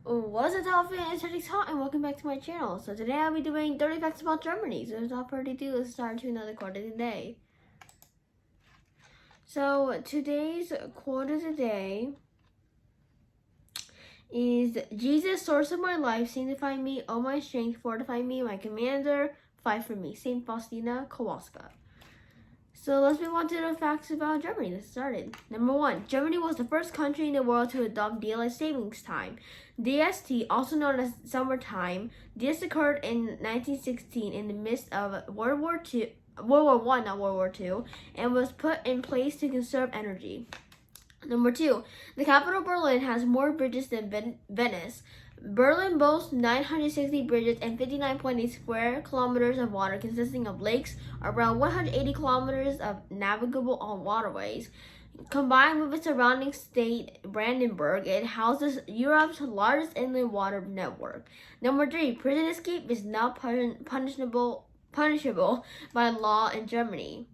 What's up, Dolphin? It's Teddy Talk, and welcome back to my channel. So today I'll be doing 30 facts about Germany. So without further ado, let's start to another quote of the day. So today's quote of the day is, Jesus, source of my life, sanctify me, O my strength, fortify me, my commander, fight for me. Saint Faustina Kowalska. So let's move on to the facts about Germany. Let's start it. Number 1. Germany was the first country in the world to adopt daylight savings time. DST, also known as summertime, this occurred in 1916 in the midst of World War I, not World War II, and was put in place to conserve energy. Number 2. The capital Berlin has more bridges than Venice. Berlin boasts 960 bridges and 59.8 square kilometers of water, consisting of lakes, around 180 kilometers of navigable waterways. Combined with its surrounding state, Brandenburg, it houses Europe's largest inland water network. Number 3. Prison escape is not punishable by law in Germany.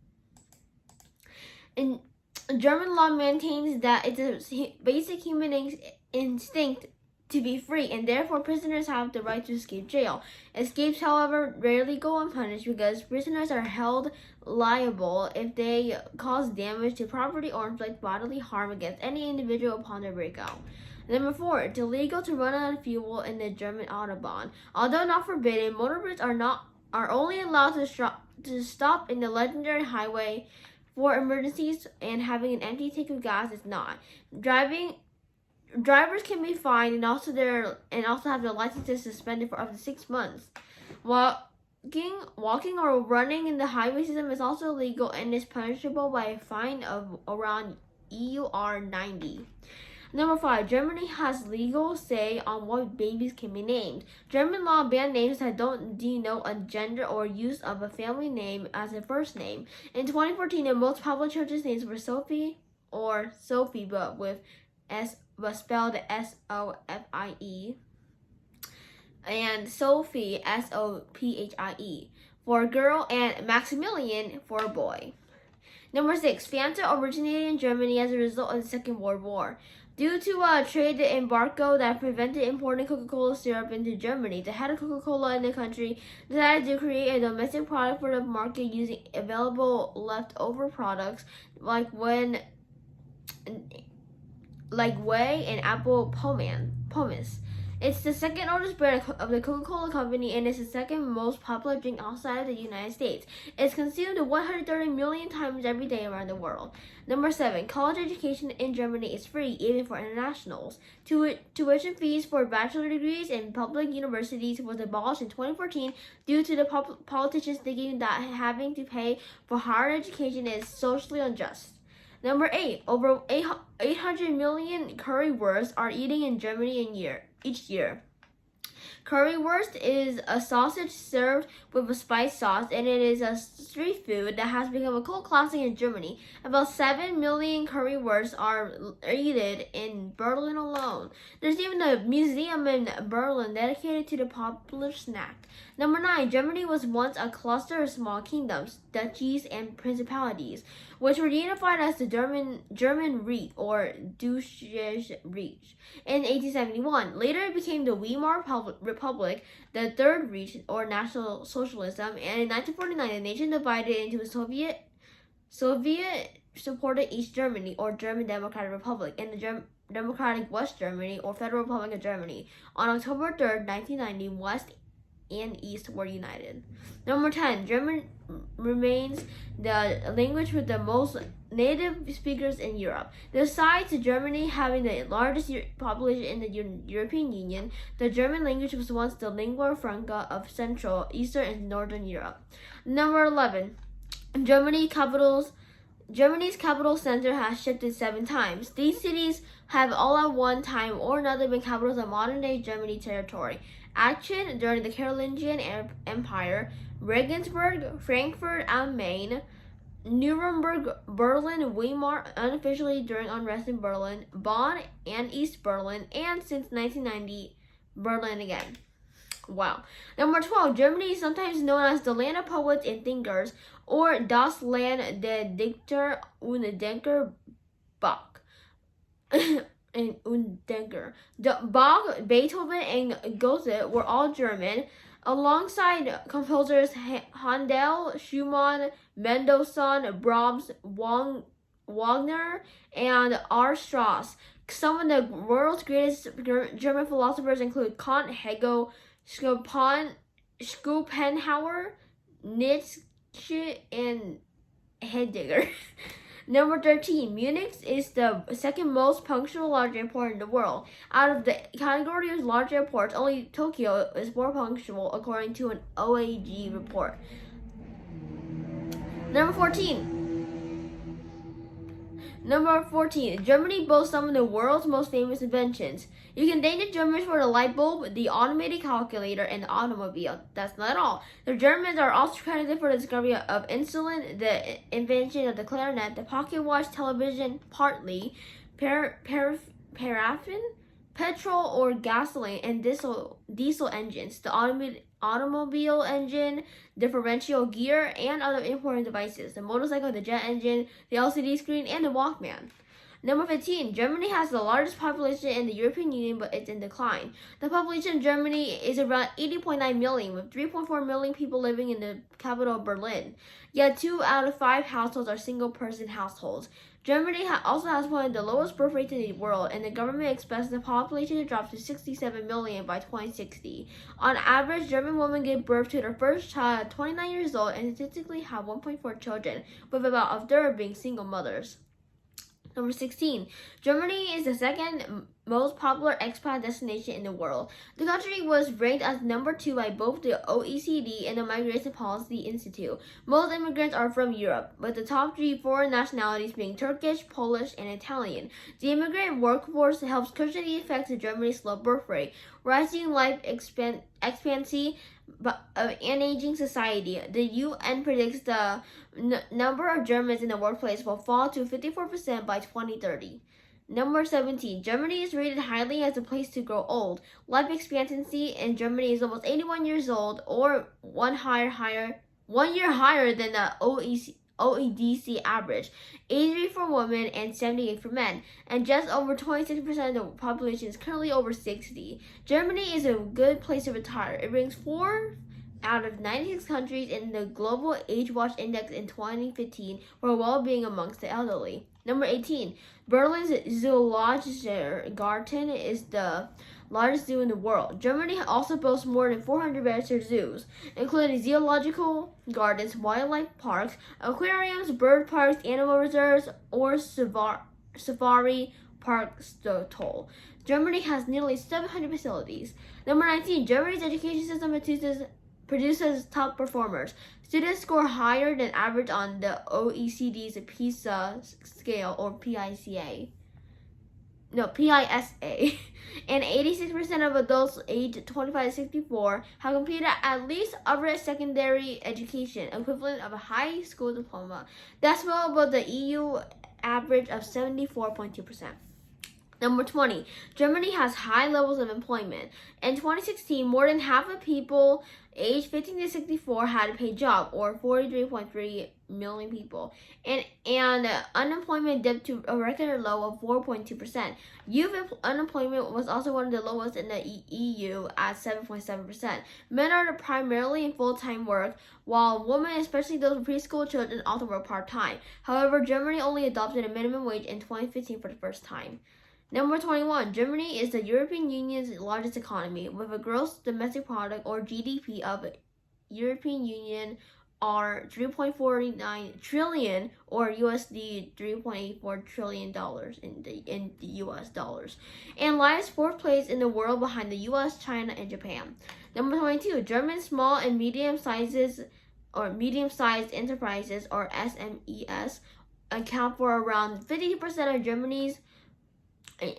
German law maintains that it's a basic human instinct to be free, and therefore prisoners have the right to escape jail. Escapes, however, rarely go unpunished because prisoners are held liable if they cause damage to property or inflict bodily harm against any individual upon their breakout. Number 4, it's illegal to run out of fuel in the German Autobahn. Although not forbidden, motorists are only allowed to stop in the legendary highway for emergencies, and having an empty tank of gas is not. Drivers can be fined and also have their licenses suspended for up to 6 months. Walking or running in the highway system is also illegal and is punishable by a fine of around EUR 90. Number 5, Germany has legal say on what babies can be named. German law bans names that don't denote a gender or use of a family name as a first name. In 2014, the most popular children's names were Sophie or Sophie, but spelled S-O-F-I-E, and Sophie, S-O-P-H-I-E, for a girl, and Maximilian for a boy. Number 6, Fanta originated in Germany as a result of the Second World War. Due to a trade embargo that prevented importing Coca-Cola syrup into Germany, the head of Coca-Cola in the country decided to create a domestic product for the market using available leftover products like whey and apple pomace. It's the second oldest brand of the Coca-Cola Company and is the second most popular drink outside of the United States. It's consumed 130 million times every day around the world. Number 7, college education in Germany is free, even for internationals. Tuition fees for bachelor degrees in public universities was abolished in 2014 due to the politicians thinking that having to pay for higher education is socially unjust. Number 8, over 800 million currywursts are eaten in Germany each year. Currywurst is a sausage served with a spice sauce, and it is a street food that has become a cult classic in Germany. About 7 million currywursts are eaten in Berlin alone. There's even a museum in Berlin dedicated to the popular snack. Number 9, Germany was once a cluster of small kingdoms, duchies, and principalities, which were unified as the German Reich or Deutsches Reich in 1871. Later it became the Weimar Republic, the Third Reich or National Socialism, and in 1949 the nation divided into a Soviet-supported East Germany or German Democratic Republic and the Democratic West Germany or Federal Republic of Germany. On October 3rd, 1990, West and East were united. Number 10, German remains the language with the most native speakers in Europe. Besides Germany having the largest population in the European Union, the German language was once the lingua franca of Central, Eastern, and Northern Europe. Number 11, Germany's capital center has shifted 7 times. These cities have all at one time or another been capitals of modern-day Germany territory. Aachen during the Carolingian Empire, Regensburg, Frankfurt am Main, Nuremberg, Berlin, Weimar, unofficially during unrest in Berlin, Bonn and East Berlin, and since 1990, Berlin again. Wow. Number 12, Germany is sometimes known as the land of poets and thinkers, or Das Land der Dichter und Denker Bach. and Undenger. Bach, Beethoven, and Goethe were all German, alongside composers Handel, Schumann, Mendelssohn, Brahms, Wagner, and R. Strauss. Some of the world's greatest German philosophers include Kant, Hegel, Schopenhauer, Nietzsche, and Heidegger. Number 13, Munich is the second most punctual large airport in the world. Out of the category of large airports, only Tokyo is more punctual, according to an OAG report. Number 14, Germany boasts some of the world's most famous inventions. You can thank the Germans for the light bulb, the automated calculator, and the automobile. That's not all. The Germans are also credited for the discovery of insulin, the invention of the clarinet, the pocket watch, television, partly, paraffin, petrol or gasoline, and diesel engines, the automobile engine, differential gear, and other important devices, the motorcycle, the jet engine, the LCD screen, and the Walkman. Number 15, Germany has the largest population in the European Union, but it's in decline. The population of Germany is around 80.9 million, with 3.4 million people living in the capital, Berlin. Yet 2 out of 5 households are single-person households. Germany also has one of the lowest birth rates in the world, and the government expects the population to drop to 67 million by 2060. On average, German women give birth to their first child at 29 years old and statistically have 1.4 children, with about a third being single mothers. Number 16, Germany is the second most popular expat destination in the world. The country was ranked as number 2 by both the OECD and the Migration Policy Institute. Most immigrants are from Europe, with the top 3 foreign nationalities being Turkish, Polish, and Italian. The immigrant workforce helps cushion the effects of Germany's low birth rate, rising life expectancy, an aging society. The UN predicts the number of Germans in the workplace will fall to 54% by 2030. Number 17, Germany is rated highly as a place to grow old. Life expectancy in Germany is almost 81 years old, or 1 year higher than the OECD average, 83 for women and 78 for men, and just over 26% of the population is currently over 60. Germany is a good place to retire. It ranks 4th out of 96 countries in the Global Age Watch Index in 2015 for well-being amongst the elderly. Number 18, Berlin's Zoologischer Garten is the largest zoo in the world. Germany also boasts more than 400 registered zoos, including zoological gardens, wildlife parks, aquariums, bird parks, animal reserves, or safari parks total. Germany has nearly 700 facilities. Number 19, Germany's education system produces top performers. Students score higher than average on the OECD's PISA scale, or PISA. And 86% of adults aged 25 to 64 have completed at least upper secondary education, equivalent of a high school diploma. That's well above the EU average of 74.2%. Number 20, Germany has high levels of employment. In 2016, more than half of people aged 15 to 64 had a paid job, or 43.3 million people, and unemployment dipped to a record low of 4.2%. Youth unemployment was also one of the lowest in the EU at 7.7%. Men are primarily in full-time work, while women, especially those with preschool children, often work part-time. However, Germany only adopted a minimum wage in 2015 for the first time. Number 21, Germany is the European Union's largest economy, with a gross domestic product, or GDP, of European Union are $3.49 trillion, or USD $3.84 trillion in the US dollars, and lies 4th place in the world behind the US, China, and Japan. Number 22, German small and medium-sized enterprises, or SMEs, account for around 50% of Germany's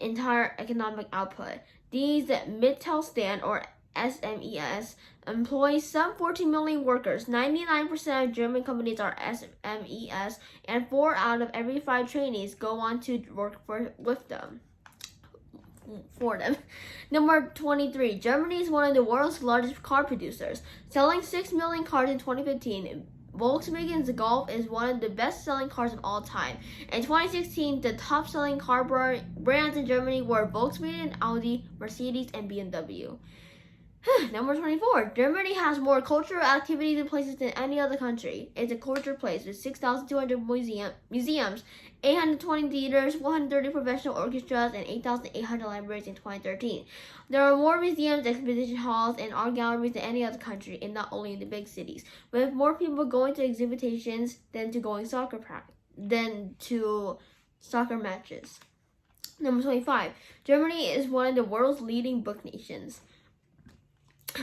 entire economic output. These Mittelstand, or SMEs, employ some 14 million workers. 99% of German companies are SMEs, and 4 out of every 5 trainees go on to work for them. Number 23, Germany is one of the world's largest car producers, selling 6 million cars in 2015. Volkswagen's Golf is one of the best-selling cars of all time. In 2016, the top-selling car brands in Germany were Volkswagen, Audi, Mercedes, and BMW. Number 24. Germany has more cultural activities and places than any other country. It's a culture place with 6,200 museums, 820 theaters, 130 professional orchestras, and 8,800 libraries in 2013. There are more museums, exhibition halls, and art galleries than any other country, and not only in the big cities. With more people going to exhibitions than to soccer matches. Number 25. Germany is one of the world's leading book nations,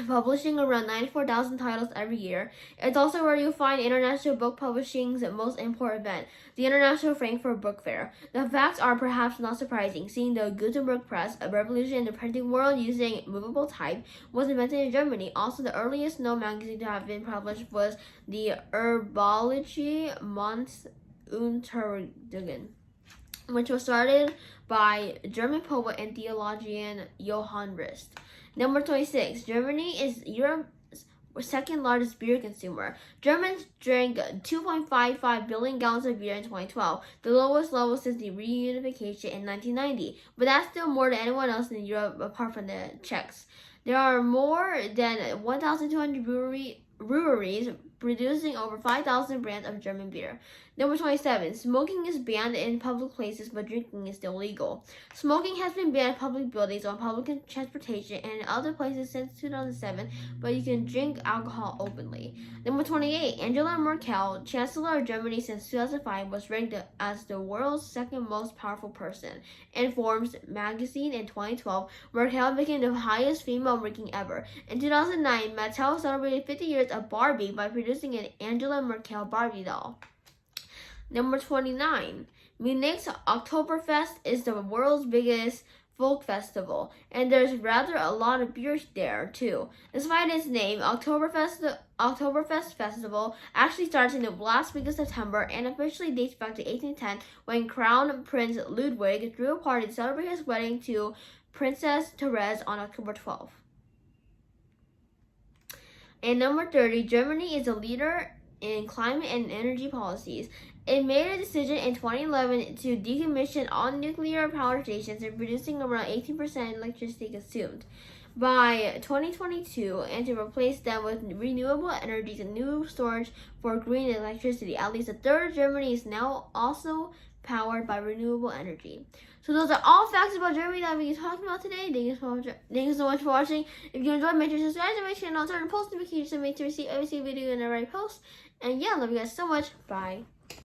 publishing around 94,000 titles every year. It's also where you find international book publishing's most important event, the International Frankfurt Book Fair. The facts are perhaps not surprising, seeing the Gutenberg press, a revolution in the printing world using movable type, was invented in Germany. Also, the earliest known magazine to have been published was the Herbalische Monatsuntergang, which was started by German poet and theologian Johann Rist. Number 26. Germany is Europe's second largest beer consumer. Germans drank 2.55 billion gallons of beer in 2012, the lowest level since the reunification in 1990. But that's still more than anyone else in Europe apart from the Czechs. There are more than 1,200 breweries producing over 5,000 brands of German beer. Number 27. Smoking is banned in public places, but drinking is still legal. Smoking has been banned in public buildings, on public transportation, and in other places since 2007, but you can drink alcohol openly. Number 28. Angela Merkel, Chancellor of Germany since 2005, was ranked as the world's second most powerful person. In Forbes magazine in 2012, Merkel became the highest female ranking ever. In 2009, Mattel celebrated 50 years of Barbie by producing an Angela Merkel Barbie doll. Number 29. Munich's Oktoberfest is the world's biggest folk festival, and there's rather a lot of beer there too. Despite its name, Oktoberfest Festival actually starts in the last week of September and officially dates back to 1810 when Crown Prince Ludwig threw a party to celebrate his wedding to Princess Therese on October 12th. And number 30, Germany is a leader in climate and energy policies. It made a decision in 2011 to decommission all nuclear power stations and producing around 18% electricity consumed by 2022, and to replace them with renewable energies and new storage for green electricity. At least a third of Germany is now also powered by renewable energy. So those are all facts about Germany that we talked about today. Thank you so much for watching. If you enjoyed, make sure to subscribe to my channel, turn on post notifications, and make sure to receive every single video and every post. And yeah, love you guys so much. Bye.